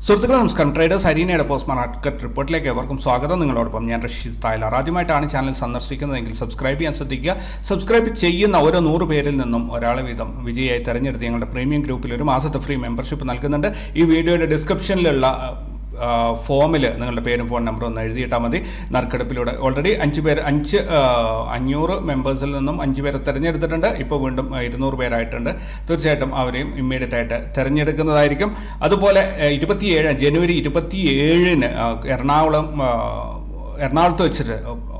സുഹൃത്തുക്കളെ നമസ്കാരം. Traders അരീനയുടെ post market റിപ്പോർട്ടിലേക്ക് ഏവർക്കും സ്വാഗതം. നിങ്ങളോടൊപ്പം ഞാൻ റഷീദ് തായ്ലാർ. ആദ്യമായിട്ടാണ് ചാനൽ സന്ദർശിക്കുന്നതെങ്കിൽ സബ്സ്ക്രൈബ് ചെയ്യാൻ ശ്രദ്ധിക്കുക. സബ്സ്ക്രൈബ് ചെയ്യുന്ന ഓരോ 100 പേരിൽ നിന്നും ഒരാളെ വീതം വിജയിയായി തെരഞ്ഞെടുത്ത് ഞങ്ങളുടെ പ്രീമിയം ഗ്രൂപ്പിൽ ഒരു മാസത്തെ ഫ്രീ മെമ്പർഷിപ്പ് നൽകുന്നുണ്ട്. ഈ വീഡിയോയുടെ ഡിസ്ക്രിപ്ഷനിലുള്ള ഫോമിൽ നിങ്ങളുടെ പേരും ഫോൺ നമ്പറും ഒന്ന് എഴുതിയിട്ടാൽ മതി. നറുക്കെടുപ്പിലൂടെ ഓൾറെഡി 500 മെമ്പേഴ്സിൽ നിന്നും 5 പേരെ തിരഞ്ഞെടുത്തിട്ടുണ്ട്. ഇപ്പോൾ വീണ്ടും 200 പേരായിട്ടുണ്ട്. തീർച്ചയായിട്ടും അവരെയും ഇമ്മീഡിയറ്റ് ആയിട്ട് തിരഞ്ഞെടുക്കുന്നതായിരിക്കും. അതുപോലെ ജനുവരി 27-ന് എറണാകുളത്ത് വെച്ചിട്ട്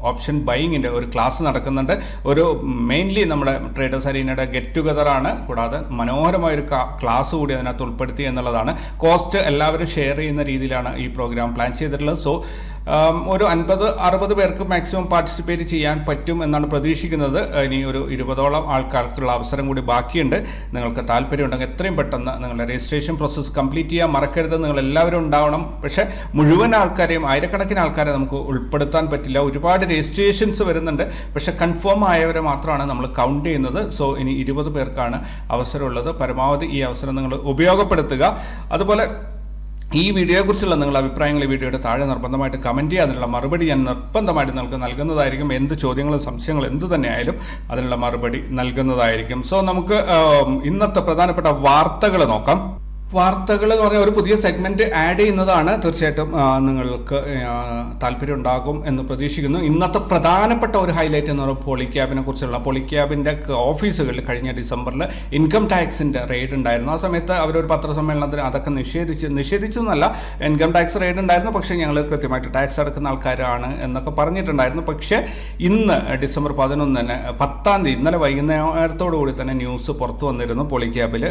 ഓപ്ഷൻ ബൈങ്ങിൻ്റെ ഒരു ക്ലാസ് നടക്കുന്നുണ്ട്. ഒരു മെയിൻലി നമ്മുടെ ട്രേഡേഴ്സ് അരീനയുടെ ഗെറ്റ് ടുഗദറാണ്. കൂടാതെ മനോഹരമായൊരു ക്ലാസ് കൂടി അതിനകത്ത് ഉൾപ്പെടുത്തി എന്നുള്ളതാണ്. കോസ്റ്റ് എല്ലാവരും ഷെയർ ചെയ്യുന്ന രീതിയിലാണ് ഈ പ്രോഗ്രാം പ്ലാൻ ചെയ്തിട്ടുള്ളത്. സോ ഒരു 50-60 പേർക്ക് മാക്സിമം പാർട്ടിസിപ്പേറ്റ് ചെയ്യാൻ പറ്റും എന്നാണ് പ്രതീക്ഷിക്കുന്നത്. ഇനി ഒരു 20ഓളം ആൾക്കാർക്കുള്ള അവസരം കൂടി ബാക്കിയുണ്ട്. നിങ്ങൾക്ക് താല്പര്യമുണ്ടെങ്കിൽ എത്രയും പെട്ടെന്ന് നിങ്ങളുടെ രജിസ്ട്രേഷൻ പ്രോസസ്സ് കംപ്ലീറ്റ് ചെയ്യാൻ മറക്കരുത്. നിങ്ങൾ എല്ലാവരും ഉണ്ടാവണം. പക്ഷേ മുഴുവൻ ആൾക്കാരെയും, ആയിരക്കണക്കിന് ആൾക്കാരെ നമുക്ക് ഉൾപ്പെടുത്താൻ പറ്റില്ല. ഒരുപാട് രജിസ്ട്രേഷൻസ് വരുന്നുണ്ട്. പക്ഷേ കൺഫേം ആയവരെ മാത്രമാണ് നമ്മൾ കൗണ്ട് ചെയ്യുന്നത്. സോ ഇനി 20 പേർക്കാണ് അവസരമുള്ളത്. പരമാവധി ഈ അവസരം നിങ്ങൾ ഉപയോഗപ്പെടുത്തുക. അതുപോലെ ഈ വീഡിയോയെക്കുറിച്ചുള്ള നിങ്ങളുടെ അഭിപ്രായങ്ങൾ ഈ വീഡിയോയുടെ താഴെ നിർബന്ധമായിട്ട് കമൻറ്റ് ചെയ്യുക. അതിനുള്ള മറുപടി ഞാൻ നിർബന്ധമായിട്ട് നിങ്ങൾക്ക് നൽകുന്നതായിരിക്കും. എന്ത് ചോദ്യങ്ങളും സംശയങ്ങളും എന്ത് തന്നെയായാലും അതിനുള്ള മറുപടി നൽകുന്നതായിരിക്കും. സോ നമുക്ക് ഇന്നത്തെ പ്രധാനപ്പെട്ട വാർത്തകൾ നോക്കാം. വാർത്തകൾ എന്ന് പറഞ്ഞാൽ ഒരു പുതിയ സെഗ്മെന്റ് ആഡ് ചെയ്യുന്നതാണ്. തീർച്ചയായിട്ടും നിങ്ങൾക്ക് താല്പര്യം ഉണ്ടാകും എന്ന് പ്രതീക്ഷിക്കുന്നു. ഇന്നത്തെ പ്രധാനപ്പെട്ട ഒരു ഹൈലൈറ്റ് എന്ന് പറയുന്നത് പോളിക്യാബിനെ കുറിച്ചുള്ള പോളിക്യാബിൻ്റെ ഓഫീസുകളിൽ കഴിഞ്ഞ ഡിസംബറിൽ ഇൻകം ടാക്സിൻ്റെ റെയ്ഡ് ഉണ്ടായിരുന്നു. ആ സമയത്ത് അവരൊരു പത്രസമ്മേളനത്തിൽ അതൊക്കെ നിഷേധിച്ചെന്നല്ല, ഇൻകം ടാക്സ് റെയ്ഡ് ഉണ്ടായിരുന്നു. പക്ഷേ ഞങ്ങൾ കൃത്യമായിട്ട് ടാക്സ് അടക്കുന്ന ആൾക്കാരാണ് എന്നൊക്കെ പറഞ്ഞിട്ടുണ്ടായിരുന്നു. പക്ഷേ ഇന്ന് ഡിസംബർ 11-ന് 10-ാം തീയതി ഇന്നലെ വൈകുന്നേരത്തോടു കൂടി തന്നെ ന്യൂസ് പുറത്തു വന്നിരുന്നു. പോളിക്യാബിൽ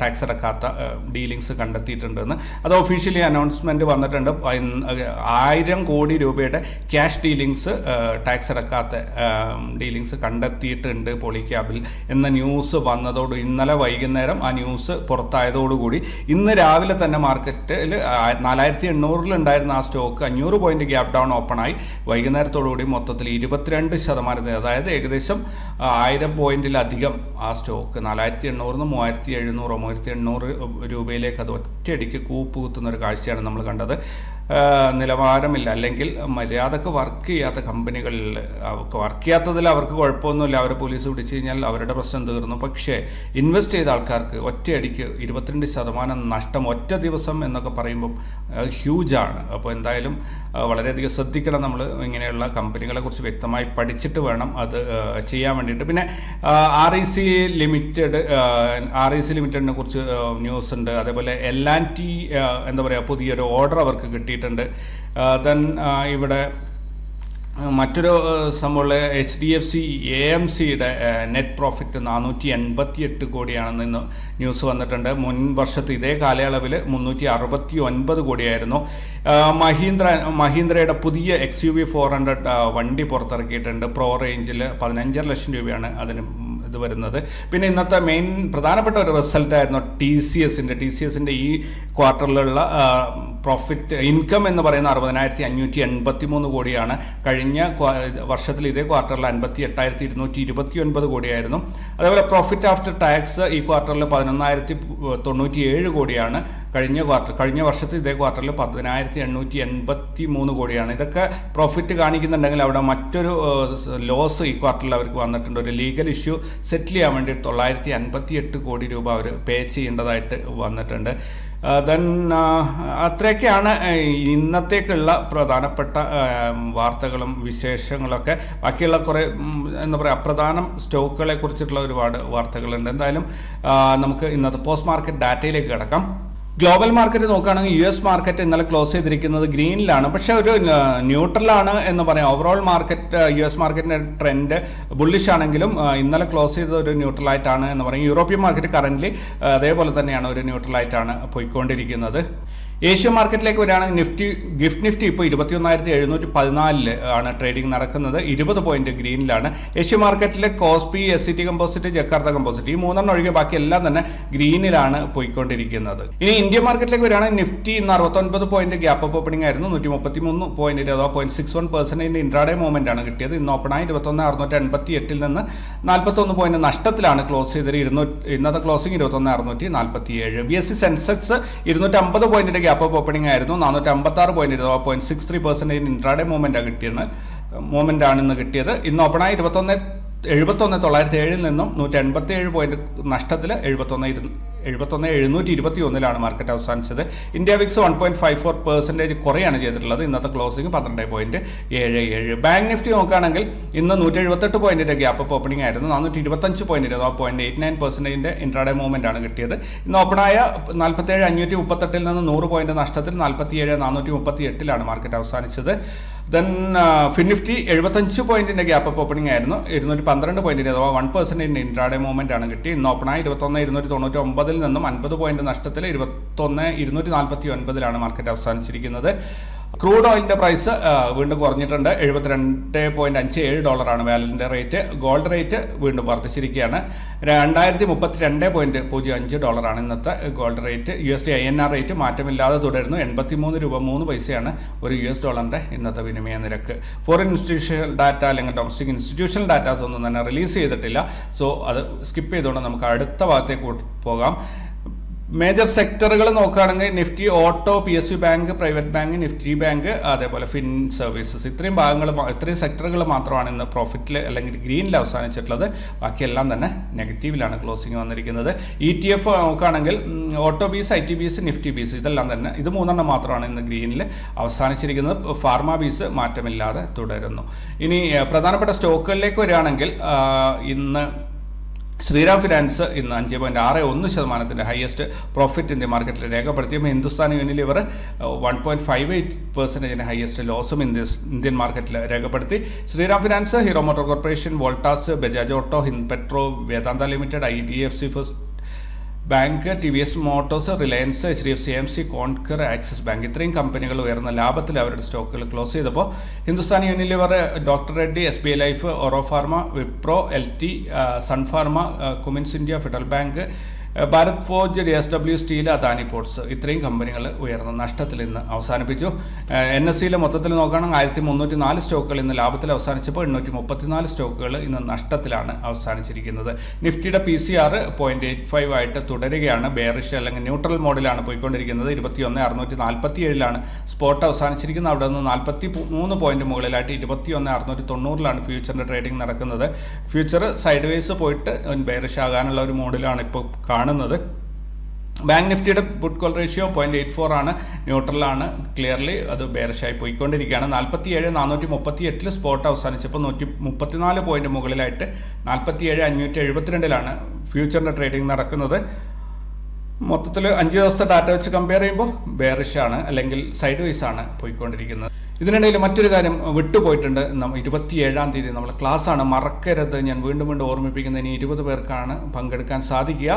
ടാക്സ് അടക്കാത്ത ഡീലിങ്സ് കണ്ടെത്തിയിട്ടുണ്ടെന്ന്. അത് ഒഫീഷ്യലി അനൗൺസ്മെന്റ് വന്നിട്ടുണ്ട്. 1000 കോടി രൂപയുടെ ക്യാഷ് ഡീലിങ്സ്, ടാക്സ് അടക്കാത്ത ഡീലിങ്സ് കണ്ടെത്തിയിട്ടുണ്ട് പോളിക്യാബിൽ എന്ന ന്യൂസ് വന്നതോട് ഇന്നലെ വൈകുന്നേരം ആ ന്യൂസ് പുറത്തായതോടുകൂടി ഇന്ന് രാവിലെ തന്നെ മാർക്കറ്റിൽ 4800 ഉണ്ടായിരുന്ന ആ സ്റ്റോക്ക് 500 പോയിന്റ് ഗ്യാപ് ഡൗൺ ഓപ്പണായി. വൈകുന്നേരത്തോടുകൂടി മൊത്തത്തിൽ 22%, അതായത് ഏകദേശം 1000 പോയിന്റിലധികം ആ സ്റ്റോക്ക് 4800-ന് 3700-3800 രൂപയിലേക്ക് അത് ഒറ്റയടിക്ക് കൂപ്പുകുത്തുന്ന ഒരു കാഴ്ചയാണ് നമ്മൾ കണ്ടത്. നിലവാരമില്ല, അല്ലെങ്കിൽ മര്യാദക്ക് വർക്ക് ചെയ്യാത്ത കമ്പനികളിൽ അവർക്ക് വർക്ക് ചെയ്യാത്തതിൽ അവർക്ക് കുഴപ്പമൊന്നുമില്ല. അവരെ പോലീസ് പിടിച്ചു കഴിഞ്ഞാൽ അവരുടെ പ്രശ്നം തീർന്നു. പക്ഷേ ഇൻവെസ്റ്റ് ചെയ്ത ആൾക്കാർക്ക് ഒറ്റയടിക്ക് 22% നഷ്ടം ഒറ്റ ദിവസം എന്നൊക്കെ പറയുമ്പം ഹ്യൂജാണ്. അപ്പോൾ എന്തായാലും വളരെയധികം ശ്രദ്ധിക്കണം. നമ്മൾ ഇങ്ങനെയുള്ള കമ്പനികളെ കുറിച്ച് വ്യക്തമായി പഠിച്ചിട്ട് വേണം അത് ചെയ്യാൻ വേണ്ടിയിട്ട്. പിന്നെ REC ലിമിറ്റഡിനെ കുറിച്ച് ന്യൂസ് ഉണ്ട്. അതേപോലെ L&T എന്താ പറയുക, പുതിയൊരു ഓർഡർ അവർക്ക് കിട്ടിയിട്ടുണ്ട്. ദെൻ ഇവിടെ മറ്റൊരു സംഭവമുള്ള HDFC AMCയുടെ നെറ്റ് പ്രോഫിറ്റ് 488 കോടിയാണെന്ന് ഇന്ന് ന്യൂസ് വന്നിട്ടുണ്ട്. മുൻ വർഷത്തെ ഇതേ കാലയളവിൽ 369 കോടിയായിരുന്നു. മഹീന്ദ്രയുടെ പുതിയ XUV 400 വണ്ടി പുറത്തിറക്കിയിട്ടുണ്ട്. പ്രോ റേഞ്ചിൽ 15.5 ലക്ഷം രൂപയാണ് അതിന് ഇത് വരുന്നത്. പിന്നെ ഇന്നത്തെ മെയിൻ പ്രധാനപ്പെട്ട ഒരു റിസൾട്ട് ആയിരുന്നു TCSന്റെ ഈ ക്വാർട്ടറിലുള്ള പ്രോഫിറ്റ് ഇൻകം എന്ന് പറയുന്ന 60,583 കോടിയാണ്. കഴിഞ്ഞ വർഷത്തിൽ ഇതേ ക്വാർട്ടറിൽ 58,229 കോടിയായിരുന്നു. അതേപോലെ പ്രോഫിറ്റ് ആഫ്റ്റർ ടാക്സ് ഈ ക്വാർട്ടറിൽ 11,097 കോടിയാണ്. കഴിഞ്ഞ വർഷത്തിൽ ഇതേ ക്വാർട്ടറിൽ 10,883 കോടിയാണ്. ഇതൊക്കെ പ്രോഫിറ്റ് കാണിക്കുന്നുണ്ടെങ്കിൽ അവിടെ മറ്റൊരു ലോസ് ഈ ക്വാർട്ടറിൽ അവർക്ക് വന്നിട്ടുണ്ട്. ഒരു ലീഗൽ ഇഷ്യൂ സെറ്റിൽ ചെയ്യാൻ വേണ്ടി 958 കോടി രൂപ അവർ പേ ചെയ്യേണ്ടതായിട്ട് വന്നിട്ടുണ്ട്. ദെൻ അത്രയൊക്കെയാണ് ഇന്നത്തേക്കുള്ള പ്രധാനപ്പെട്ട വാർത്തകളും വിശേഷങ്ങളൊക്കെ. ബാക്കിയുള്ള കുറേ എന്താ പറയുക അപ്രധാന സ്റ്റോക്കുകളെ കുറിച്ചിട്ടുള്ള ഒരുപാട് വാർത്തകളുണ്ട്. എന്തായാലും നമുക്ക് ഇന്നത്തെ പോസ്റ്റ് മാർക്കറ്റ് ഡാറ്റയിലേക്ക് കിടക്കാം. ഗ്ലോബൽ മാർക്കറ്റ് നോക്കുകയാണെങ്കിൽ US മാർക്കറ്റ് ഇന്നലെ ക്ലോസ് ചെയ്തിരിക്കുന്നത് ഗ്രീനിലാണ്. പക്ഷേ ഒരു ന്യൂട്രലാണ് എന്ന് പറയാം. ഓവറോൾ മാർക്കറ്റ് US മാർക്കറ്റിൻ്റെ ട്രെൻഡ് ബുള്ളിഷ് ആണെങ്കിലും ഇന്നലെ ക്ലോസ് ചെയ്തത് ഒരു ന്യൂട്രലായിട്ടാണ് എന്ന് പറയും. യൂറോപ്യൻ മാർക്കറ്റ് കറൻ്റ്ലി അതേപോലെ തന്നെയാണ്, ഒരു ന്യൂട്രലായിട്ടാണ് പോയിക്കൊണ്ടിരിക്കുന്നത്. ഏഷ്യൻ മാർക്കറ്റിലേക്ക് വരികയാണെങ്കിൽ ഗിഫ്റ്റ് നിഫ്റ്റി ഇപ്പോൾ 21,714 ആണ് ട്രേഡിംഗ് നടക്കുന്നത്. 20 പോയിന്റ് ഗ്രീനിലാണ്. ഏഷ്യൻ മാർക്കറ്റിലെ KOSPI, SCT composite, Jakarta composite ഈ 3 ഒഴികെ ബാക്കി എല്ലാം തന്നെ ഗ്രീനിലാണ് പോയിക്കൊണ്ടിരിക്കുന്നത്. ഇനി ഇന്ത്യൻ മാർക്കറ്റിലേക്ക് വരികയാണെങ്കിൽ നിഫ്റ്റി ഇന്ന് 69 പോയിന്റ് ഗ്യാപ്പ് അപ്പ് ഓപ്പണിംഗ് ആയിരുന്നു. 133 പോയിന്റ്, അഥവാ 0.61% ഇൻട്രാഡേ മൂവ്മെന്റ് ആണ് കിട്ടിയത്. ഇന്ന് ഓപ്പണായി 21,688 നിന്ന് 41 പോയിന്റ് നഷ്ടത്തിലാണ് ക്ലോസ് ചെയ്തത്. ഇന്നത്തെ ക്ലോസിംഗ് 21,647. BSE സെൻസെക്സ് 250 പോയിന്റിന്റെ ഗ്യാപ്പ് അപ്പ് ഓപ്പണിംഗ് ആയിരുന്നു. 456 പോയിന്റ് 0.63% ഇൻട്രാഡേ മൂവ്മെന്റ് ആണ് ഇന്ന് കിട്ടിയത്. ഇന്ന് ഓപ്പണായി 71,907 നിന്നും 187 പോയിന്റ് നഷ്ടത്തിൽ 71,721 മാർക്കറ്റ് അവസാനിച്ചത്. ഇന്ത്യ വിക്സ് 1.54% കുറയാണ് ചെയ്തിട്ടുള്ളത്. ഇന്നത്തെ ക്ലോസിംഗ് 12.77. ബാങ്ക് നിഫ്റ്റി നോക്കുകയാണെങ്കിൽ ഇന്ന് 178 പോയിന്റിന്റെ ഗ്യാപ്പ് അപ്പ് ഓപ്പണിംഗ് ആയിരുന്നു. 425 പോയിന്റ് 0.89% ഇൻട്രാഡേ മൂവ്മെന്റ് ആണ് കിട്ടിയത്. ഇന്ന് ഓപ്പണായ 47,538 നിന്ന് 100 പോയിന്റ് നഷ്ടത്തിൽ 47,438 മാർക്കറ്റ് അവസാനിച്ചത്. ദെൻ ഫിൻനിഫ്റ്റി 75 പോയിന്റിന്റെ ഗ്യാപ്പ് അപ്പ് ഓപ്പണിംഗ് ആയിരുന്നു. 212 പോയിന്റിന് 1% ഇൻട്രാഡേ മൂവ്മെന്റ് ആണ് കിട്ടി. ഇന്ന് ഓപ്പണായി 21,299 നിന്നും 50 പോയിന്റ് നഷ്ടത്തിൽ 21,249 മാർക്കറ്റ് അവസാനിച്ചിരിക്കുന്നത്. ക്രൂഡ് ഓയിലിന്റെ പ്രൈസ് വീണ്ടും കുറഞ്ഞിട്ടുണ്ട്. $72.57 വാലറ്റിന്റെ റേറ്റ്. ഗോൾഡ് റേറ്റ് വീണ്ടും വർദ്ധിച്ചിരിക്കുകയാണ്. $2032.05 ഇന്നത്തെ gold rate. USD INR rate മാറ്റമില്ലാതെ തുടരുന്നു. 83 രൂപ 3 പൈസയാണ് ഒരു $1 ഇന്നത്തെ വിനിമയ നിരക്ക്. ഫോറിൻ ഇൻസ്റ്റിറ്റ്യൂഷണൽ ഡാറ്റ അല്ലെങ്കിൽ ഡൊമസ്റ്റിക് ഇൻസ്റ്റിറ്റ്യൂഷണൽ ഡാറ്റാസ് ഒന്നും തന്നെ റിലീസ് ചെയ്തിട്ടില്ല. സോ അത് സ്കിപ്പ് ചെയ്തുകൊണ്ട് നമുക്ക് അടുത്ത ഭാഗത്തേക്ക് പോകാം. മേജർ സെക്ടറുകൾ നോക്കുകയാണെങ്കിൽ Nifty auto, PSU bank, private bank, Nifty bank, അതേപോലെ ഫിൻ സർവീസസ്, ഇത്രയും സെക്ടറുകൾ മാത്രമാണ് ഇന്ന് പ്രോഫിറ്റിൽ അല്ലെങ്കിൽ ഗ്രീനിൽ അവസാനിച്ചിട്ടുള്ളത്. ബാക്കിയെല്ലാം തന്നെ നെഗറ്റീവിലാണ് ക്ലോസിംഗ് വന്നിരിക്കുന്നത്. ETF നോക്കുകയാണെങ്കിൽ auto BeES, IT BeES, Nifty BeES ഇതെല്ലാം തന്നെ ഇത് 3 മാത്രമാണ് ഇന്ന് ഗ്രീനിൽ അവസാനിച്ചിരിക്കുന്നത്. ഫാർമ ബീസ് മാറ്റമില്ലാതെ തുടരുന്നു. ഇനി പ്രധാനപ്പെട്ട സ്റ്റോക്കുകളിലേക്ക് വരികയാണെങ്കിൽ ഇന്ന് ശ്രീറാം ഫിനാൻസ് ഇന്ന് 5.61% ഹയസ്റ്റ് പ്രോഫിറ്റ് ഇന്ത്യൻ മാർക്കറ്റിൽ രേഖപ്പെടുത്തിയപ്പോൾ ഹിന്ദുസ്ഥാൻ യൂണിലിവർ 1.58% ഹയസ്റ്റ് ലോസും ഇന്ത്യൻ മാർക്കറ്റിൽ രേഖപ്പെടുത്തി. Shriram Finance, Hero Motor Corporation, Voltas, Bajaj Auto, Hind Petro, Vedanta Limited, IDFC First Bank, TVS Motors, Reliance, HDFC AMC, Concor, Axis Bank ഇത്രയും കമ്പനികൾ ഉയർന്ന ലാഭത്തിൽ അവരുടെ സ്റ്റോക്കുകൾ ക്ലോസ് ചെയ്തപ്പോൾ Hindustan Unilever, doctor Reddy, SBI Life, Auro Pharma, Wipro, LT, Sun Pharma, Cummins India, Federal Bank, Bharat Forge, JSW Steel, Adani Ports ഇത്രയും കമ്പനികൾ ഉയർന്ന നഷ്ടത്തിൽ ഇന്ന് അവസാനിപ്പിച്ചു. NSEയിലെ മൊത്തത്തിൽ നോക്കുകയാണെങ്കിൽ 1304 സ്റ്റോക്കുകൾ ഇന്ന് ലാഭത്തിൽ അവസാനിച്ചപ്പോൾ 834 സ്റ്റോക്കുകൾ ഇന്ന് നഷ്ടത്തിലാണ് അവസാനിച്ചിരിക്കുന്നത്. നിഫ്റ്റിയുടെ PCR 0.85 ആയിട്ട് തുടരുകയാണ്. ബെയറിഷ് അല്ലെങ്കിൽ ന്യൂട്രൽ മോഡിലാണ് പോയിക്കൊണ്ടിരിക്കുന്നത്. 21,647 സ്പോട്ട് അവസാനിച്ചിരിക്കുന്നത്. അവിടെ നിന്ന് 43 പോയിന്റ് മുകളിലായിട്ട് 21,690 ഫ്യൂച്ചറിന്റെ ട്രേഡിംഗ് നടക്കുന്നത്. ഫ്യൂച്ചർ സൈഡ് വേസ് പോയിട്ട് ബെയറിഷ് ആകാനുള്ള ഒരു മോഡിലാണ് ഇപ്പോൾ കാണുന്നത്. ബാങ്ക് നിഫ്റ്റിയുടെ പുട്ട് കോൾ റേഷ്യോ 0.84 ആണ്. ന്യൂട്രലാണ്. ക്ലിയർലി അത് ബെയറിഷായി പോയിക്കൊണ്ടിരിക്കുകയാണ്. 47,438 സ്പോട്ട് അവസാനിച്ചപ്പോൾ 134 പോയിന്റ് മുകളിലായിട്ട് 47,572 ഫ്യൂച്ചറിന്റെ ട്രേഡിംഗ് നടക്കുന്നത്. മൊത്തത്തിൽ 5 ദിവസത്തെ ഡാറ്റ വെച്ച് കമ്പയർ ചെയ്യുമ്പോൾ ബെയറിഷാണ് അല്ലെങ്കിൽ സൈഡ് വൈസ് ആണ് പോയിക്കൊണ്ടിരിക്കുന്നത്. ഇതിനിടയിൽ മറ്റൊരു കാര്യം വിട്ടുപോയിട്ടുണ്ട്. 27-ാം തീയതി നമ്മൾ ക്ലാസ്സാണ്, മറക്കരുത്. ഞാൻ വീണ്ടും ഓർമ്മിപ്പിക്കുന്നത്, ഇനി 20 പേർക്കാണ് പങ്കെടുക്കാൻ സാധിക്കുക.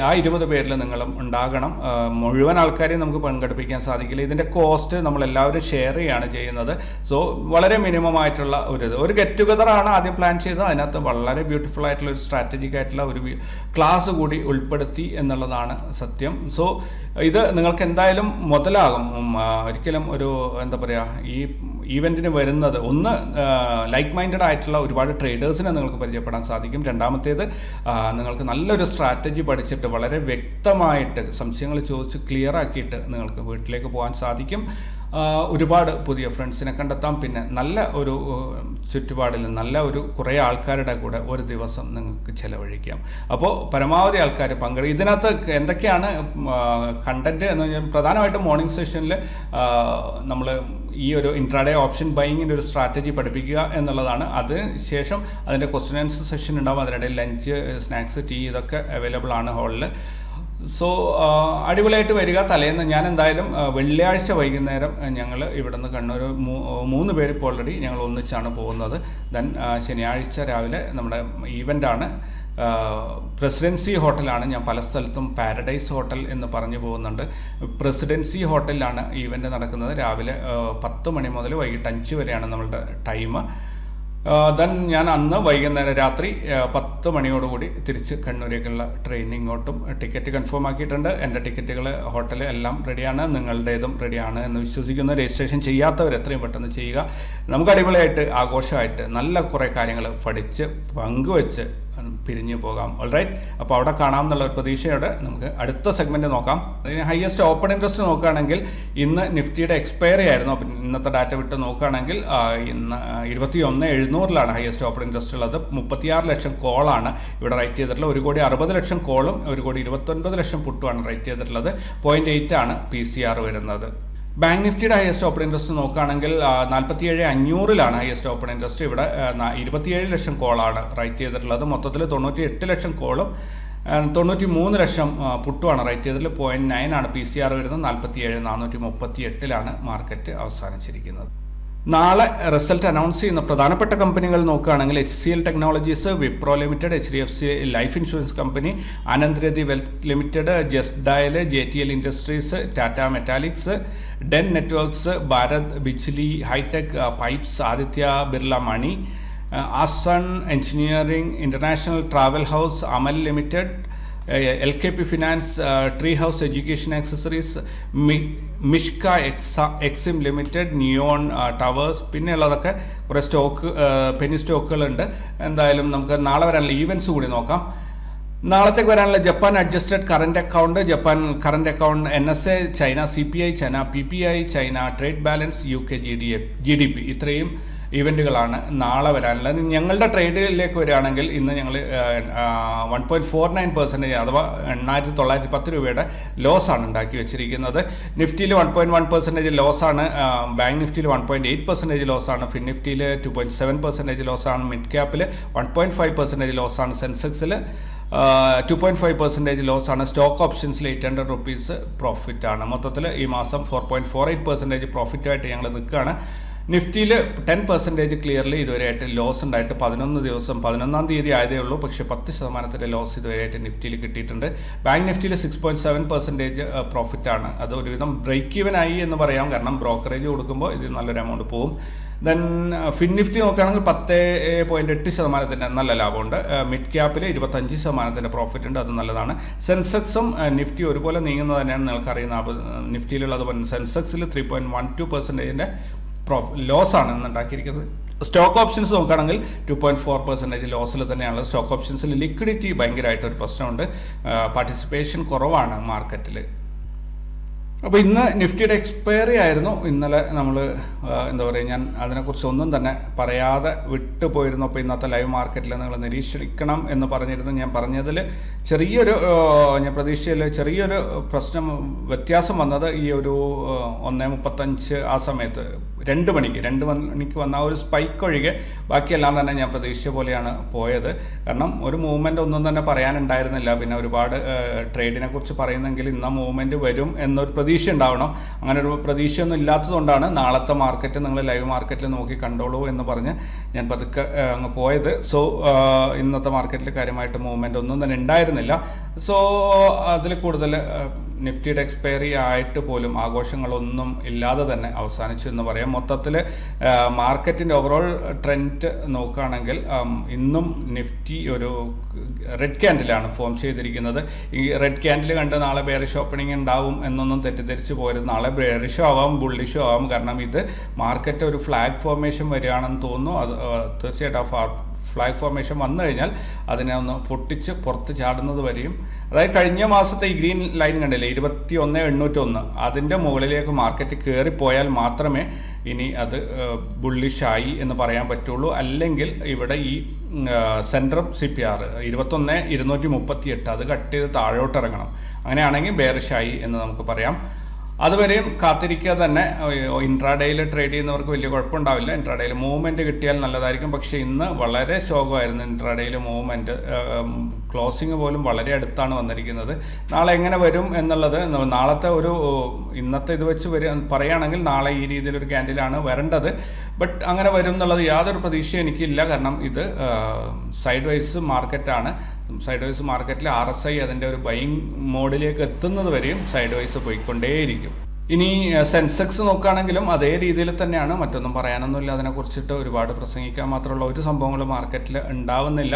ആ 20 പേരിൽ നിങ്ങളും ഉണ്ടാകണം. മുഴുവൻ ആൾക്കാരെയും നമുക്ക് പങ്കെടുപ്പിക്കാൻ സാധിക്കില്ല. ഇതിൻ്റെ കോസ്റ്റ് നമ്മളെല്ലാവരും ഷെയർ ചെയ്യുകയാണ് ചെയ്യുന്നത്. സോ വളരെ മിനിമം ആയിട്ടുള്ള ഒരു ഗെറ്റ് ടുഗദർ ആണ് ആദ്യം പ്ലാൻ ചെയ്തത്. അതിനകത്ത് വളരെ ബ്യൂട്ടിഫുൾ ആയിട്ടുള്ള ഒരു സ്ട്രാറ്റജിക് ആയിട്ടുള്ള ഒരു ക്ലാസ് കൂടി ഉൾപ്പെടുത്തി എന്നുള്ളതാണ് സത്യം. സോ ഇത് നിങ്ങൾക്ക് എന്തായാലും മുതലാകും. ഒരിക്കലും ഒരു എന്താ പറയുക, ഈ ഈവെന്റിന് വരുന്നത് ഒന്ന് ലൈക്ക് മൈൻഡഡ് ആയിട്ടുള്ള ഒരുപാട് ട്രേഡേഴ്സിനെ നിങ്ങൾക്ക് പരിചയപ്പെടാൻ സാധിക്കും. രണ്ടാമത്തേത് നിങ്ങൾക്ക് നല്ലൊരു സ്ട്രാറ്റജി പഠിച്ചിട്ട് വളരെ വ്യക്തമായിട്ട് സംശയങ്ങൾ ചോദിച്ച് ക്ലിയർ ആക്കിയിട്ട് നിങ്ങൾക്ക് വീട്ടിലേക്ക് പോകാൻ സാധിക്കും. ഒരുപാട് പുതിയ ഫ്രണ്ട്സിനെ കണ്ടെത്താം. പിന്നെ നല്ല ഒരു ചുറ്റുപാടിൽ നല്ല ഒരു കുറേ ആൾക്കാരുടെ കൂടെ ഒരു ദിവസം നിങ്ങൾക്ക് ചിലവഴിക്കാം. അപ്പോൾ പരമാവധി ആൾക്കാർ പങ്കെടുക്കും. ഇതിനകത്ത് എന്തൊക്കെയാണ് കണ്ടന്റ് എന്ന് പറഞ്ഞാൽ പ്രധാനമായിട്ടും മോർണിംഗ് സെഷനിൽ നമ്മൾ ഈ ഒരു ഇൻട്രാഡേ ഓപ്ഷൻ ബൈങ്ങിൻ്റെ ഒരു സ്ട്രാറ്റജി പഠിപ്പിക്കുക എന്നുള്ളതാണ്. അതിനുശേഷം അതിൻ്റെ ക്വസ്റ്റ്യൻ ആൻസർ സെഷൻ ഉണ്ടാവും. അതിനിടയിൽ ലഞ്ച്, സ്നാക്സ്, ടീ ഇതൊക്കെ അവൈലബിൾ ആണ് ഹാളിൽ. സോ അടിപൊളിയായിട്ട് വരിക. തലേന്ന് ഞാൻ എന്തായാലും വെള്ളിയാഴ്ച വൈകുന്നേരം ഞങ്ങൾ ഇവിടുന്ന് കണ്ണൂർ 3 പേര് ഇപ്പോൾ ഓൾറെഡി ഞങ്ങൾ ഒന്നിച്ചാണ് പോകുന്നത്. ദെൻ ശനിയാഴ്ച രാവിലെ നമ്മുടെ ഈവൻ്റാണ്. പ്രസിഡൻസി ഹോട്ടലാണ്. ഞാൻ പല സ്ഥലത്തും പാരഡൈസ് ഹോട്ടൽ എന്ന് പറഞ്ഞു പോകുന്നുണ്ട്. പ്രസിഡൻസി ഹോട്ടലിലാണ് ഈവൻ്റ് നടക്കുന്നത്. രാവിലെ 10 മണി മുതൽ വൈകിട്ട് 5 വരെയാണ് നമ്മളുടെ ടൈം. ദെൻ ഞാൻ അന്ന് വൈകുന്നേരം രാത്രി 10 മണിയോടുകൂടി തിരിച്ച് കണ്ണൂരേക്കുള്ള ട്രെയിനിങ്ങോട്ടും ടിക്കറ്റ് കൺഫേം ആക്കിയിട്ടുണ്ട്. എൻ്റെ ടിക്കറ്റുകൾ ഹോട്ടൽ എല്ലാം റെഡിയാണ്. നിങ്ങളുടേതും റെഡിയാണ് എന്ന് വിശ്വസിക്കുന്നു. രജിസ്ട്രേഷൻ ചെയ്യാത്തവർ എത്രയും പെട്ടെന്ന് ചെയ്യുക. നമുക്ക് അടിപൊളിയായിട്ട് ആഘോഷമായിട്ട് നല്ല കുറേ കാര്യങ്ങൾ പഠിച്ച് പങ്കുവെച്ച് പിരിഞ്ഞു പോകാം. ഓൾറൈറ്റ്, അപ്പോൾ അവിടെ കാണാം എന്നുള്ള ഒരു പ്രതീക്ഷയോടെ നമുക്ക് അടുത്ത സെഗ്മെൻറ്റ് നോക്കാം. അതിന് ഹയസ്റ്റ് ഓപ്പൺ ഇൻട്രസ്റ്റ് നോക്കുകയാണെങ്കിൽ ഇന്ന് നിഫ്റ്റിയുടെ എക്സ്പയറി ആയിരുന്നു. അപ്പം ഇന്നത്തെ ഡാറ്റ വിട്ട് നോക്കുകയാണെങ്കിൽ ഇന്ന് 21,700 ഹയസ്റ്റ് ഓപ്പൺ ഇൻട്രസ്റ്റ് ഉള്ളത്. 36 ലക്ഷം കോളാണ് ഇവിടെ റൈറ്റ് ചെയ്തിട്ടുള്ളത്. 1,60 കോടി കോളും 1,29 കോടി പുട്ടുമാണ് റൈറ്റ് ചെയ്തിട്ടുള്ളത്. 0.8 ആണ് PCR വരുന്നത്. ബാങ്ക് നിഫ്റ്റിയുടെ ഹയസ്റ്റ് ഓപ്പൺ ഇൻട്രസ്റ്റ് നോക്കുകയാണെങ്കിൽ 47,500 ഹയസ്റ്റ് ഓപ്പൺ ഇൻട്രസ്റ്റ്. ഇവിടെ 27 ലക്ഷം കോളാണ് റൈറ്റ് ചെയ്തിട്ടുള്ളത്. മൊത്തത്തിൽ 98 ലക്ഷം കോളും 93 ലക്ഷം പുട്ടുമാണ് റൈറ്റ് ചെയ്തിട്ടുള്ളത്. 0.9 ആണ് PCR വരുന്നത്. 47,438 മാർക്കറ്റ് അവസാനിച്ചിരിക്കുന്നത്. നാളെ റിസൾട്ട് അനൗൺസ് ചെയ്യുന്ന പ്രധാനപ്പെട്ട കമ്പനികൾ നോക്കുകയാണെങ്കിൽ HCL Technologies, Wipro Limited, HDFC Life Insurance company, Anand Rathi Wealth Limited, Just Dial, JTL Industries, Tata Metaliks, Den Networks, Bharat Bijli, Hitech Pipes, Aditya Birla Money, ആസൺ Engineering, International Travel House, Amal Limited, LKP Finance, Tree House Education Accessories, Mishka Exim Limited, Neon Towers, പിന്നെ ഉള്ളതൊക്കെ കുറേ Penny സ്റ്റോക്കുകളുണ്ട്. എന്തായാലും നമുക്ക് നാളെ വരാനുള്ള events കൂടി നോക്കാം. നാളത്തേക്ക് വരാനുള്ള Japan adjusted current account, Japan current account, NSA China, CPI China, PPI China, trade balance, UK GDP, ഇത്രയും ഇവൻറ്റുകളാണ് നാളെ വരാനുള്ളത്. ഞങ്ങളുടെ ട്രേഡിലേക്ക് വരികയാണെങ്കിൽ ഇന്ന് ഞങ്ങൾ 1.49% അഥവാ 8,910 രൂപയുടെ ലോസാണ് ഉണ്ടാക്കി വെച്ചിരിക്കുന്നത്. നിഫ്റ്റിയിൽ 1.1% ലോസാണ്, ബാങ്ക് നിഫ്റ്റിയിൽ 1.8% ലോസാണ്, ഫിൻ നിഫ്റ്റിയിൽ 2.7% ലോസാണ്, മിഡ് ക്യാപ്പിൽ 1.5% ലോസാണ്, സെൻസെക്സിൽ 2.5% ലോസാണ്, സ്റ്റോക്ക് ഓപ്ഷൻസിൽ 800 റുപ്പീസ് പ്രോഫിറ്റാണ്. മൊത്തത്തിൽ ഈ മാസം 4.48% പ്രോഫിറ്റായിട്ട് ഞങ്ങൾ നിൽക്കുകയാണ്. നിഫ്റ്റിയിൽ 10% ക്ലിയർലി ഇതുവരെയായിട്ട് ലോസ് ഉണ്ടായിട്ട് 11 തീയതി ആയതേ ഉള്ളൂ. പക്ഷേ 10% ലോസ് ഇതുവരെയായിട്ട് നിഫ്റ്റിയിൽ കിട്ടിയിട്ടുണ്ട്. ബാങ്ക് നിഫ്റ്റിയിൽ 6.7% പ്രോഫിറ്റാണ്. അത് ഒരുവിധം ബ്രേക്ക് ഈവൻ ആയി എന്ന് പറയാം, കാരണം ബ്രോക്കറേജ് കൊടുക്കുമ്പോൾ ഇത് നല്ലൊരു എമൗണ്ട് പോകും. ദെൻ ഫിൻ നിഫ്റ്റി നോക്കുകയാണെങ്കിൽ 10.8% നല്ല ലാഭമുണ്ട്. മിഡ് ക്യാപ്പിൽ 25% പ്രോഫിറ്റ് ഉണ്ട്, അത് നല്ലതാണ്. സെൻസെക്സും നിഫ്റ്റി ഒരുപോലെ നീങ്ങുന്നത് തന്നെയാണ് നിങ്ങൾക്കറിയുന്ന. നിഫ്റ്റിയിലുള്ളത് സെൻസെക്സിൽ 3.12% ലോസാണ് ഇന്ന് ഉണ്ടാക്കിയിരിക്കുന്നത്. സ്റ്റോക്ക് ഓപ്ഷൻസ് നോക്കുകയാണെങ്കിൽ 2.4% ലോസിൽ തന്നെയാണ്. സ്റ്റോക്ക് ഓപ്ഷൻസിൽ ലിക്വിഡിറ്റി ഭയങ്കരമായിട്ടൊരു പ്രശ്നമുണ്ട്, പാർട്ടിസിപ്പേഷൻ കുറവാണ് മാർക്കറ്റിൽ. അപ്പോൾ ഇന്ന് നിഫ്റ്റിയുടെ എക്സ്പയറി ആയിരുന്നു. ഇന്നലെ നമ്മൾ എന്താ പറയുക, ഞാൻ അതിനെക്കുറിച്ച് ഒന്നും തന്നെ പറയാതെ വിട്ടുപോയിരുന്നു. അപ്പോൾ ഇന്നത്തെ ലൈവ് മാർക്കറ്റിൽ നിങ്ങൾ നിരീക്ഷിക്കണം എന്ന് പറഞ്ഞിരുന്നു. ഞാൻ പറഞ്ഞതിൽ ഞാൻ പ്രതീക്ഷയിൽ ചെറിയൊരു വ്യത്യാസം വന്നത് ഈ ഒരു 1:35 ആ സമയത്ത് 2 മണിക്ക് വന്ന ഒരു സ്പൈക്ക് ഒഴികെ ബാക്കിയെല്ലാം തന്നെ ഞാൻ പ്രതീക്ഷിച്ച പോലെയാണ് പോയത്. കാരണം ഒരു മൂവ്മെൻ്റ് ഒന്നും തന്നെ പറയാനുണ്ടായിരുന്നില്ല. പിന്നെ ഒരുപാട് ട്രേഡിനെ കുറിച്ച് പറയുന്നെങ്കിൽ ഇന്ന മൂവ്മെൻറ്റ് വരും എന്നൊരു പ്രതീക്ഷ ഉണ്ടാവണം. അങ്ങനെ ഒരു പ്രതീക്ഷയൊന്നും ഇല്ലാത്തതുകൊണ്ടാണ് നാളത്തെ മാർക്കറ്റ് നിങ്ങൾ ലൈവ് മാർക്കറ്റിൽ നോക്കി കണ്ടോളൂ എന്ന് പറഞ്ഞ് ഞാൻ പതുക്കെ അങ്ങ് പോയത്. സോ ഇന്നത്തെ മാർക്കറ്റിൽ കാര്യമായിട്ട് മൂവ്മെൻ്റ് ഒന്നും തന്നെ ഉണ്ടായിരുന്നില്ല. സോ അതിൽ കൂടുതൽ നിഫ്റ്റിയുടെ എക്സ്പയറി ആയിട്ട് പോലും ആഘോഷങ്ങളൊന്നും ഇല്ലാതെ തന്നെ അവസാനിച്ചു എന്ന് പറയാം. മൊത്തത്തിൽ മാർക്കറ്റിൻ്റെ ഓവറോൾ ട്രെൻഡ് നോക്കുകയാണെങ്കിൽ ഇന്നും നിഫ്റ്റി ഒരു റെഡ് ക്യാൻഡിലാണ് ഫോം ചെയ്തിരിക്കുന്നത്. ഈ റെഡ് ക്യാൻഡിൽ കണ്ട് നാളെ ബെയറിഷ് ഓപ്പണിംഗ് ഉണ്ടാവും എന്നൊന്നും തെറ്റിദ്ധരിച്ച് പോരുത്. നാളെ ബെയറിഷോ ആവാം, ബുള്ളിഷോ ആവാം. കാരണം ഇത് മാർക്കറ്റ് ഒരു ഫ്ലാഗ് ഫോർമേഷൻ വരികയാണെന്ന് തോന്നുന്നു. അത് തീർച്ചയായിട്ടും ആ ഫ്ലാഗ് ഫോർമേഷൻ വന്നു കഴിഞ്ഞാൽ അതിനെ ഒന്ന് പൊട്ടിച്ച് പുറത്ത് ചാടുന്നത് വരെയും, അതായത് കഴിഞ്ഞ മാസത്തെ ഈ ഗ്രീൻ ലൈൻ കണ്ടില്ലേ 21,801, അതിൻ്റെ മുകളിലേക്ക് മാർക്കറ്റ് കയറിപ്പോയാൽ മാത്രമേ ഇനി അത് ബുള്ളിഷായി എന്ന് പറയാൻ പറ്റുള്ളൂ. അല്ലെങ്കിൽ ഇവിടെ ഈ സെൻട്രൽ CPR 21,238 അത് കട്ട് ചെയ്ത് താഴോട്ട് ഇറങ്ങണം. അങ്ങനെയാണെങ്കിൽ ബെയറിഷായി എന്ന് നമുക്ക് പറയാം. അതുവരെയും കാത്തിരിക്കുക തന്നെ. ഇൻട്രാഡേയിൽ ട്രേഡ് ചെയ്യുന്നവർക്ക് വലിയ കുഴപ്പമുണ്ടാവില്ല. ഇൻട്രാഡേയിൽ മൂവ്മെൻറ്റ് കിട്ടിയാൽ നല്ലതായിരിക്കും. പക്ഷേ ഇന്ന് വളരെ ശോകമായിരുന്നു ഇൻട്രാഡേയിൽ മൂവ്മെൻറ്റ്. ക്ലോസിങ് പോലും വളരെ അടുത്താണ് വന്നിരിക്കുന്നത്. നാളെ എങ്ങനെ വരും എന്നുള്ളത് നാളത്തെ ഇന്നത്തെ ഇത് വെച്ച് പറയുകയാണെങ്കിൽ നാളെ ഈ രീതിയിലൊരു ക്യാൻഡിലാണ് വരേണ്ടത്. ബട്ട് അങ്ങനെ വരും എന്നുള്ളത് യാതൊരു പ്രതീക്ഷയും എനിക്കില്ല. കാരണം ഇത് സൈഡ് വൈസ് മാർക്കറ്റാണ്. സൈഡ് വൈസ് മാർക്കറ്റിൽ RSI അതിൻ്റെ ഒരു ബൈയിങ് മോഡിലേക്ക് എത്തുന്നത് വരെയും സൈഡ് വൈസ് പോയിക്കൊണ്ടേയിരിക്കും. ഇനി സെൻസെക്സ് നോക്കുകയാണെങ്കിലും അതേ രീതിയിൽ തന്നെയാണ്. മറ്റൊന്നും പറയാനൊന്നുമില്ല. അതിനെക്കുറിച്ചിട്ട് ഒരുപാട് പ്രസംഗിക്കാൻ മാത്രമുള്ള ഒരു സംഭവങ്ങൾ മാർക്കറ്റിൽ ഉണ്ടാവുന്നില്ല.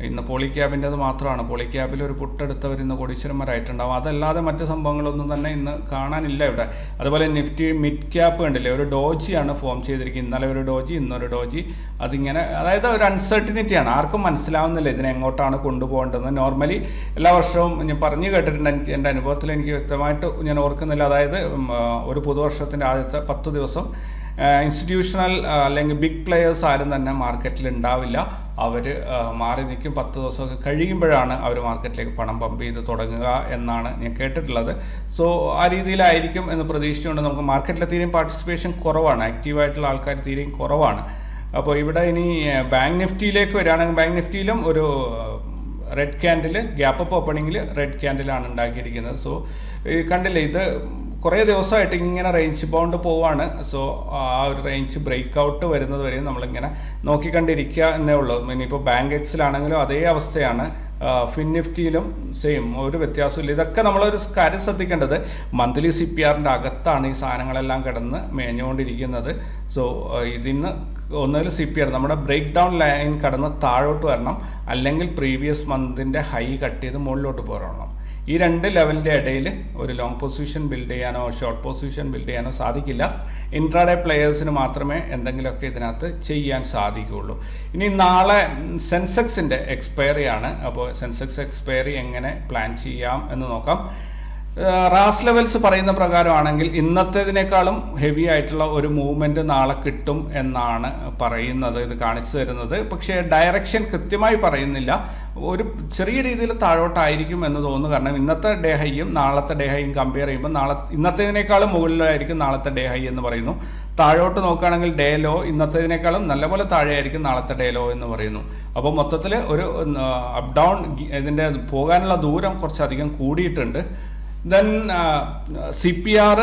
ഇന്ന് പോളിക്യാബിൻ്റെത് മാത്രമാണ്. പോളിക്യാബിൽ ഒരു പുട്ടെടുത്തവർ ഇന്ന് കോടീശ്വരന്മാരായിട്ടുണ്ടാവും. അതല്ലാതെ മറ്റ് സംഭവങ്ങളൊന്നും തന്നെ ഇന്ന് കാണാനില്ല ഇവിടെ. അതുപോലെ നിഫ്റ്റി മിഡ് ക്യാപ്പ് കണ്ടില്ലേ, ഒരു ഡോജിയാണ് ഫോം ചെയ്തിരിക്കുന്നത്. ഇന്നലെ ഒരു ഡോജി, ഇന്നൊരു ഡോജി. അതിങ്ങനെ, അതായത് ഒരു അൺസർട്ടിനിറ്റിയാണ്. ആർക്കും മനസ്സിലാവുന്നില്ല ഇതിനെ എങ്ങോട്ടാണ് കൊണ്ടുപോകേണ്ടത്. നോർമലി എല്ലാ വർഷവും ഞാൻ പറഞ്ഞു കേട്ടിട്ടുണ്ട്, എൻ്റെ അനുഭവത്തിൽ എനിക്ക് വ്യക്തമായിട്ട് ഞാൻ ഓർക്കുന്നില്ല. അതായത് ഒരു പുതുവർഷത്തിൻ്റെ ആദ്യത്തെ 10 ദിവസം ഇൻസ്റ്റിറ്റ്യൂഷണൽ അല്ലെങ്കിൽ ബിഗ് പ്ലെയേഴ്സ് ആരും തന്നെ മാർക്കറ്റിൽ ഉണ്ടാവില്ല. അവർ മാറി നിൽക്കും. 10 ദിവസമൊക്കെ കഴിയുമ്പോഴാണ് അവർ മാർക്കറ്റിലേക്ക് പണം പമ്പ് ചെയ്ത് തുടങ്ങുക എന്നാണ് ഞാൻ കേട്ടിട്ടുള്ളത്. സോ ആ രീതിയിലായിരിക്കും എന്ന് പ്രതീക്ഷിച്ചുകൊണ്ട് നമുക്ക് മാർക്കറ്റിലെ തീരെയും പാർട്ടിസിപ്പേഷൻ കുറവാണ്, ആക്റ്റീവായിട്ടുള്ള ആൾക്കാർ തീരെയും കുറവാണ്. അപ്പോൾ ഇവിടെ ഇനി ബാങ്ക് നിഫ്റ്റിയിലേക്ക് വരികയാണെങ്കിൽ ബാങ്ക് നിഫ്റ്റിയിലും ഒരു റെഡ് ക്യാൻഡിൽ, ഗ്യാപ്പ് അപ്പ് ഓപ്പണിങ്ങിൽ റെഡ് ക്യാൻഡിലാണ് ഉണ്ടാക്കിയിരിക്കുന്നത്. സോ കണ്ടില്ലേ, ഇത് കുറേ ദിവസമായിട്ട് ഇങ്ങനെ റേഞ്ച് ബൗണ്ട് പോവാണ്. സോ ആ ഒരു റേഞ്ച് ബ്രേക്ക് ഔട്ട് വരുന്നത് വരെ നമ്മളിങ്ങനെ നോക്കിക്കണ്ടിരിക്കുക എന്നേ ഉള്ളൂ. ഇനിയിപ്പോൾ ബാങ്ക് എക്സിലാണെങ്കിലും അതേ അവസ്ഥയാണ്, ഫിൻ നിഫ്റ്റിയിലും സെയിം, ഒരു വ്യത്യാസമില്ല. ഇതൊക്കെ നമ്മളൊരു കാര്യം ശ്രദ്ധിക്കേണ്ടത്, മന്ത്ലി CPRൻ്റെ അകത്താണ് ഈ സാധനങ്ങളെല്ലാം കിടന്ന് മേഞ്ഞുകൊണ്ടിരിക്കുന്നത്. സോ ഇതിന് ഒന്നുകിൽ CPR നമ്മുടെ ബ്രേക്ക് ഡൗൺ ലൈൻ കടന്ന് താഴോട്ട് വരണം, അല്ലെങ്കിൽ പ്രീവിയസ് മന്തിൻ്റെ ഹൈ കട്ട് ചെയ്ത് മുകളിലോട്ട് പോരണം. ഈ 2 ലെവലിൻ്റെ ഇടയിൽ ഒരു ലോങ് പൊസിഷൻ ബിൽഡ് ചെയ്യാനോ ഷോർട്ട് പൊസിഷൻ ബിൽഡ് ചെയ്യാനോ സാധിക്കില്ല. ഇൻട്രാഡേ പ്ലെയേഴ്സിന് മാത്രമേ എന്തെങ്കിലുമൊക്കെ ഇതിനകത്ത് ചെയ്യാൻ സാധിക്കുകയുള്ളൂ. ഇനി നാളെ സെൻസെക്സിൻ്റെ എക്സ്പയറി ആണ്. അപ്പോൾ സെൻസെക്സ് എക്സ്പയറി എങ്ങനെ പ്ലാൻ ചെയ്യാം എന്ന് നോക്കാം. റാസ് ലെവൽസ് പറയുന്ന പ്രകാരമാണെങ്കിൽ ഇന്നത്തേതിനേക്കാളും ഹെവി ആയിട്ടുള്ള ഒരു മൂവ്മെൻറ്റ് നാളെ കിട്ടും എന്നാണ് പറയുന്നത്, ഇത് കാണിച്ചു തരുന്നത്. പക്ഷേ ഡയറക്ഷൻ കൃത്യമായി പറയുന്നില്ല. ഒരു ചെറിയ രീതിയിൽ താഴോട്ടായിരിക്കും എന്ന് തോന്നുന്നു. കാരണം ഇന്നത്തെ ഡേ ഹൈയും നാളത്തെ ഡേ ഹൈയും കമ്പയർ ചെയ്യുമ്പോൾ ഇന്നത്തേതിനേക്കാളും മുകളിലായിരിക്കും നാളത്തെ ഡേ ഹൈ എന്ന് പറയുന്നു. താഴോട്ട് നോക്കുകയാണെങ്കിൽ ഡേ ലോ ഇന്നത്തേതിനേക്കാളും നല്ലപോലെ താഴെയായിരിക്കും നാളത്തെ ഡേ ലോ എന്ന് പറയുന്നു. അപ്പോൾ മൊത്തത്തിൽ ഒരു അപ്പ് ഡൗൺ ഇതിൻ്റെ പോകാനുള്ള ദൂരം കുറച്ചധികം കൂടിയിട്ടുണ്ട്. ദെൻ CPR,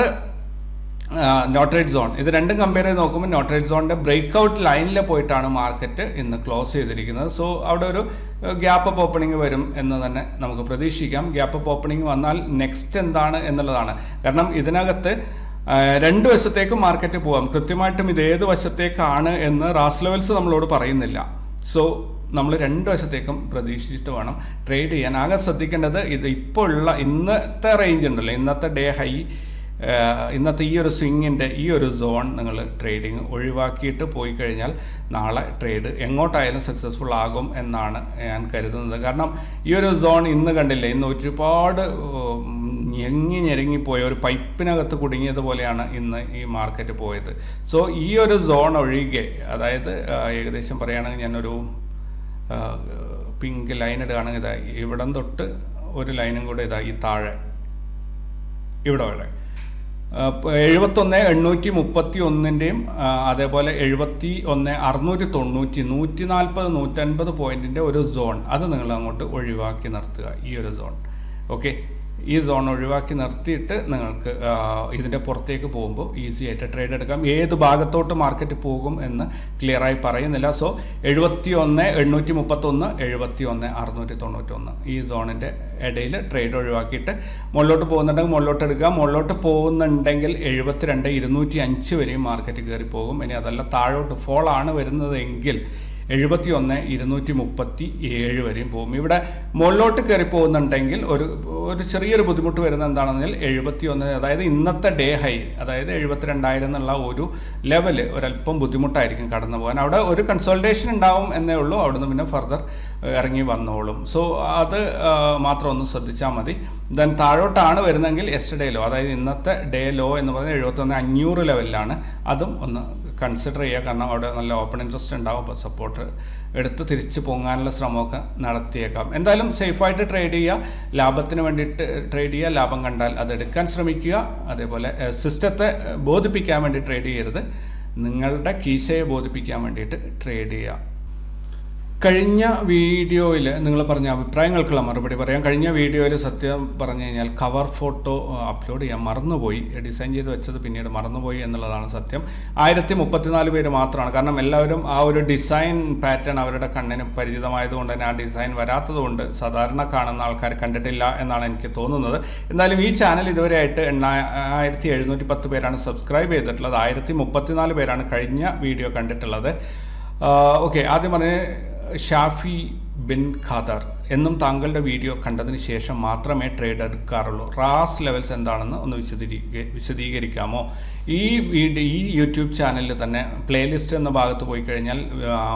നോട്രേറ്റ് സോൺ, ഇത് രണ്ടും കമ്പയർ ചെയ്ത് നോക്കുമ്പോൾ നോട്രേറ്റ് സോണിൻ്റെ ബ്രേക്ക് ഔട്ട് ലൈനിൽ പോയിട്ടാണ് മാർക്കറ്റ് ഇന്ന് ക്ലോസ് ചെയ്തിരിക്കുന്നത്. സോ അവിടെ ഒരു ഗ്യാപ്പ് അപ്പ് ഓപ്പണിംഗ് വരും എന്ന് തന്നെ നമുക്ക് പ്രതീക്ഷിക്കാം. ഗ്യാപ്പ് അപ്പ് ഓപ്പണിംഗ് വന്നാൽ നെക്സ്റ്റ് എന്താണ് എന്നുള്ളതാണ്. കാരണം ഇതിനകത്ത് 2 വശത്തേക്കും മാർക്കറ്റ് പോകാം. കൃത്യമായിട്ടും ഇത് ഏത് വശത്തേക്കാണ് എന്ന് റാസ് ലെവൽസ് നമ്മളോട് പറയുന്നില്ല. സോ നമ്മൾ 2 വശത്തേക്കും പ്രതീക്ഷിച്ചിട്ട് വേണം ട്രേഡ് ചെയ്യാൻ. ആകെ ശ്രദ്ധിക്കേണ്ടത് ഇത് ഇപ്പോൾ ഉള്ള ഇന്നത്തെ റേഞ്ച് ഉണ്ടല്ലോ, ഇന്നത്തെ ഡേ ഹൈ, ഇന്നത്തെ ഈ ഒരു സ്വിങ്ങിൻ്റെ ഈ ഒരു സോൺ നിങ്ങൾ ട്രേഡിങ് ഒഴിവാക്കിയിട്ട് പോയി കഴിഞ്ഞാൽ നാളെ ട്രേഡ് എങ്ങോട്ടായാലും സക്സസ്ഫുൾ ആകും എന്നാണ് ഞാൻ കരുതുന്നത്. കാരണം ഈ ഒരു സോൺ ഇന്ന് കണ്ടില്ലേ, ഇന്ന് ഒരുപാട് ഞെരുങ്ങിപ്പോയ ഒരു പൈപ്പിനകത്ത് കുടുങ്ങിയതുപോലെയാണ് ഇന്ന് ഈ മാർക്കറ്റ് പോയത്. സോ ഈ ഒരു സോൺ ഒഴികെ, അതായത് ഏകദേശം പറയുകയാണെങ്കിൽ ഞാനൊരു പിങ്ക് ലൈൻ ഇടുകയാണെങ്കിൽ ഇതാ ഇവിടം തൊട്ട് ഒരു ലൈനും കൂടെ ഇതാ ഈ താഴെ ഇവിടെ വരെ 71,831-ൻ്റെയും അതേപോലെ 71,690, 140-150 പോയിന്റിൻ്റെ ഒരു സോൺ, അത് നിങ്ങൾ അങ്ങോട്ട് ഒഴിവാക്കി നിർത്തുക. ഈ ഒരു സോൺ, ഓക്കെ, ഈ സോൺ ഒഴിവാക്കി നിർത്തിയിട്ട് നിങ്ങൾക്ക് ഇതിൻ്റെ പുറത്തേക്ക് പോകുമ്പോൾ ഈസി ആയിട്ട് ട്രേഡ് എടുക്കാം. ഏത് ഭാഗത്തോട്ട് മാർക്കറ്റ് പോകും എന്ന് ക്ലിയറായി പറയുന്നില്ല. സോ 71,831, 71,691 ഈ സോണിൻ്റെ ഇടയിൽ ട്രേഡ് ഒഴിവാക്കിയിട്ട് മുകളിലോട്ട് പോകുന്നുണ്ടെങ്കിൽ മുകളിലോട്ട് എടുക്കുക. മുകളിലോട്ട് പോകുന്നുണ്ടെങ്കിൽ 72,205 വരെയും മാർക്കറ്റ് കയറി പോകും. ഇനി അതല്ല താഴോട്ട് ഫോൾ ആണ് വരുന്നതെങ്കിൽ 71,237 വരെയും പോകും. ഇവിടെ മുകളിലോട്ട് കയറി പോകുന്നുണ്ടെങ്കിൽ ഒരു ചെറിയൊരു ബുദ്ധിമുട്ട് വരുന്നത് എന്താണെന്നാൽ 71, അതായത് ഇന്നത്തെ ഡേ ഹൈ, അതായത് 72,000 എന്നുള്ള ഒരു ലെവല് ഒരല്പം ബുദ്ധിമുട്ടായിരിക്കും കടന്നു പോകാൻ. അവിടെ ഒരു കൺസോൾട്ടേഷൻ ഉണ്ടാവും എന്നേ ഉള്ളൂ, അവിടുന്ന് പിന്നെ ഫർദർ ഇറങ്ങി വന്നോളും. സോ അത് മാത്രം ഒന്ന് ശ്രദ്ധിച്ചാൽ മതി. ദെൻ താഴോട്ടാണ് വരുന്നതെങ്കിൽ യെസ്റ്റർഡേ ലോ, അതായത് ഇന്നത്തെ ഡേ ലോ എന്ന് പറയുന്നത് 71,500 ലെവലിലാണ്. അതും ഒന്ന് കൺസിഡർ ചെയ്യുക. കാരണം അവിടെ നല്ല ഓപ്പൺ ഇൻട്രസ്റ്റ് ഉണ്ടാവും. അപ്പോൾ സപ്പോർട്ട് എടുത്ത് തിരിച്ച് പൊങ്ങാനുള്ള ശ്രമമൊക്കെ നടത്തിയേക്കാം. എന്തായാലും സേഫായിട്ട് ട്രേഡ് ചെയ്യുക, ലാഭത്തിന് വേണ്ടിയിട്ട് ട്രേഡ് ചെയ്യുക. ലാഭം കണ്ടാൽ അത് എടുക്കാൻ ശ്രമിക്കുക. അതേപോലെ സിസ്റ്റത്തെ ബോധിപ്പിക്കാൻ വേണ്ടി ട്രേഡ് ചെയ്യരുത്, നിങ്ങളുടെ കീശയെ ബോധിപ്പിക്കാൻ വേണ്ടിയിട്ട് ട്രേഡ് ചെയ്യുക. കഴിഞ്ഞ വീഡിയോയിൽ നിങ്ങൾ പറഞ്ഞ അഭിപ്രായങ്ങൾക്കുള്ള മറുപടി പറയാം. കഴിഞ്ഞ വീഡിയോയിൽ സത്യം പറഞ്ഞു കഴിഞ്ഞാൽ കവർ ഫോട്ടോ അപ്ലോഡ് ചെയ്യാൻ മറന്നുപോയി, ഡിസൈൻ ചെയ്ത് വെച്ചത് പിന്നീട് മറന്നുപോയി എന്നുള്ളതാണ് സത്യം. 1034 പേര് മാത്രമാണ്. കാരണം എല്ലാവരും ആ ഒരു ഡിസൈൻ പാറ്റേൺ അവരുടെ കണ്ണിന് പരിചിതമായതുകൊണ്ട് തന്നെ ആ ഡിസൈൻ വരാത്തതുകൊണ്ട് സാധാരണ കാണുന്ന ആൾക്കാർ കണ്ടിട്ടില്ല എന്നാണ് എനിക്ക് തോന്നുന്നത്. എന്നാലും ഈ ചാനൽ ഇതുവരെയായിട്ട് 8710 പേരാണ് സബ്സ്ക്രൈബ് ചെയ്തിട്ടുള്ളത്. 1034 പേരാണ് കഴിഞ്ഞ വീഡിയോ കണ്ടിട്ടുള്ളത്. ഓക്കെ, ആദ്യം പറഞ്ഞ് ഷാഫി ബിൻ ഖാദർ എന്നും താങ്കളുടെ വീഡിയോ കണ്ടതിന് ശേഷം മാത്രമേ ട്രേഡ് എടുക്കാറുള്ളൂ. റാസ് ലെവൽസ് എന്താണെന്ന് ഒന്ന് വിശദീകരിക്കാമോ? ഈ യൂട്യൂബ് ചാനലിൽ തന്നെ പ്ലേലിസ്റ്റ് എന്ന ഭാഗത്ത് പോയി കഴിഞ്ഞാൽ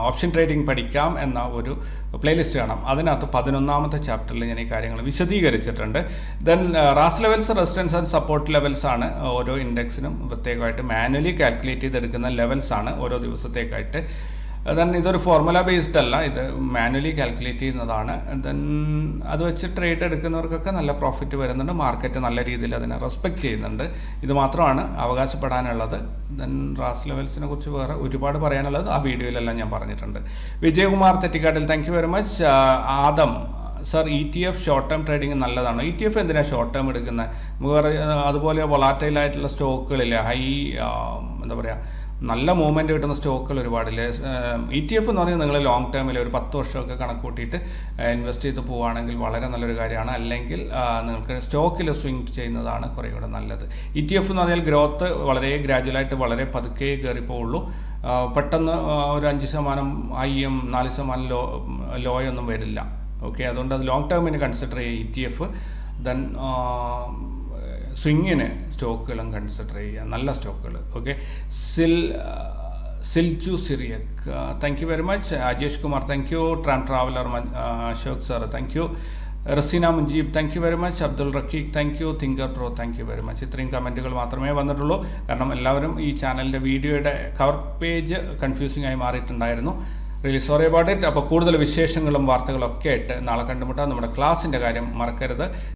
ഓപ്ഷൻ ട്രേഡിംഗ് പഠിക്കാം എന്ന ഒരു പ്ലേലിസ്റ്റ് കാണാം. അതിനകത്ത് 11ാമത്തെ ചാപ്റ്ററിൽ ഞാൻ ഈ കാര്യങ്ങൾ വിശദീകരിച്ചിട്ടുണ്ട്. ദെൻ റാസ് levels, resistance and support levels ആണ് ഓരോ ഇൻഡെക്സിനും പ്രത്യേകമായിട്ട് മാനുവലി കാൽക്കുലേറ്റ് ചെയ്തെടുക്കുന്ന ലെവൽസ് ആണ് ഓരോ ദിവസത്തേക്കായിട്ട്. ദെൻ ഇതൊരു ഫോർമുല ബേസ്ഡ് അല്ല, ഇത് മാനുവലി കാൽക്കുലേറ്റ് ചെയ്യുന്നതാണ്. ദെൻ അത് വെച്ച് ട്രേഡ് എടുക്കുന്നവർക്കൊക്കെ നല്ല പ്രോഫിറ്റ് വരുന്നുണ്ട്. മാർക്കറ്റ് നല്ല രീതിയിൽ അതിനെ റെസ്പെക്റ്റ് ചെയ്യുന്നുണ്ട്. ഇത് മാത്രമാണ് അവകാശപ്പെടാനുള്ളത്. ദെൻ റാസ് ലെവൽസിനെ കുറിച്ച് വേറെ ഒരുപാട് പറയാനുള്ളത് ആ വീഡിയോയിലെല്ലാം ഞാൻ പറഞ്ഞിട്ടുണ്ട്. Vijayakumar Thettikattil, thank you very much. Adam sir, ETF short term trading നല്ലതാണോ? ETF എന്തിനാണ് ഷോർട്ട് ടേം എടുക്കുന്നത്? വേറെ അതുപോലെ വൊളാറ്റൈൽ ആയിട്ടുള്ള സ്റ്റോക്കുകളില്ലേ, ഹൈ എന്താ പറയുക, നല്ല മൂവ്മെൻറ്റ് കിട്ടുന്ന സ്റ്റോക്കുകൾ ഒരുപാടില്ലേ. ETF എന്ന് പറഞ്ഞാൽ നിങ്ങൾ ലോങ് ടേമിൽ ഒരു 10 വർഷമൊക്കെ കണക്ക് കൂട്ടിയിട്ട് ഇൻവെസ്റ്റ് ചെയ്ത് പോവുകയാണെങ്കിൽ വളരെ നല്ലൊരു കാര്യമാണ്. അല്ലെങ്കിൽ നിങ്ങൾക്ക് സ്റ്റോക്കിൽ സ്വിങ് ചെയ്യുന്നതാണ് കുറേ കൂടെ നല്ലത്. ETF എന്ന് പറഞ്ഞാൽ ഗ്രോത്ത് വളരെ ഗ്രാജുവലായിട്ട് വളരെ പതുക്കെ കയറിപ്പോവുള്ളൂ. പെട്ടെന്ന് ഒരു 5% ഹൈയും 4% ലോയൊന്നും വരില്ല. ഓക്കെ, അതുകൊണ്ട് അത് ലോങ് ടേമിന് കൺസിഡർ ചെയ്യുക ETF. ദെൻ സ്വിങ്ങിന് സ്റ്റോക്കുകളും കൺസിഡർ ചെയ്യുക, നല്ല സ്റ്റോക്കുകൾ. Okay, Silju Cyriac, thank you very much. Ajesh Kumar, thank you. Traveller Ashok sir, thank you. Raseena Mujeeb, thank you very much. Abdul Raqeeq, thank you. Thinker pro, thank you very much. ഇത്രയും കമൻറ്റുകൾ മാത്രമേ വന്നിട്ടുള്ളൂ. കാരണം എല്ലാവരും ഈ ചാനലിൻ്റെ വീഡിയോയുടെ കവർ പേജ് കൺഫ്യൂസിംഗ് ആയി മാറിയിട്ടുണ്ടായിരുന്നു. Really sorry about it. അപ്പോൾ കൂടുതൽ വിശേഷങ്ങളും വാർത്തകളും ഒക്കെ ആയിട്ട് നാളെ കണ്ടുമുട്ടാം. നമ്മുടെ ക്ലാസ്സിൻ്റെ കാര്യം മറക്കരുത്.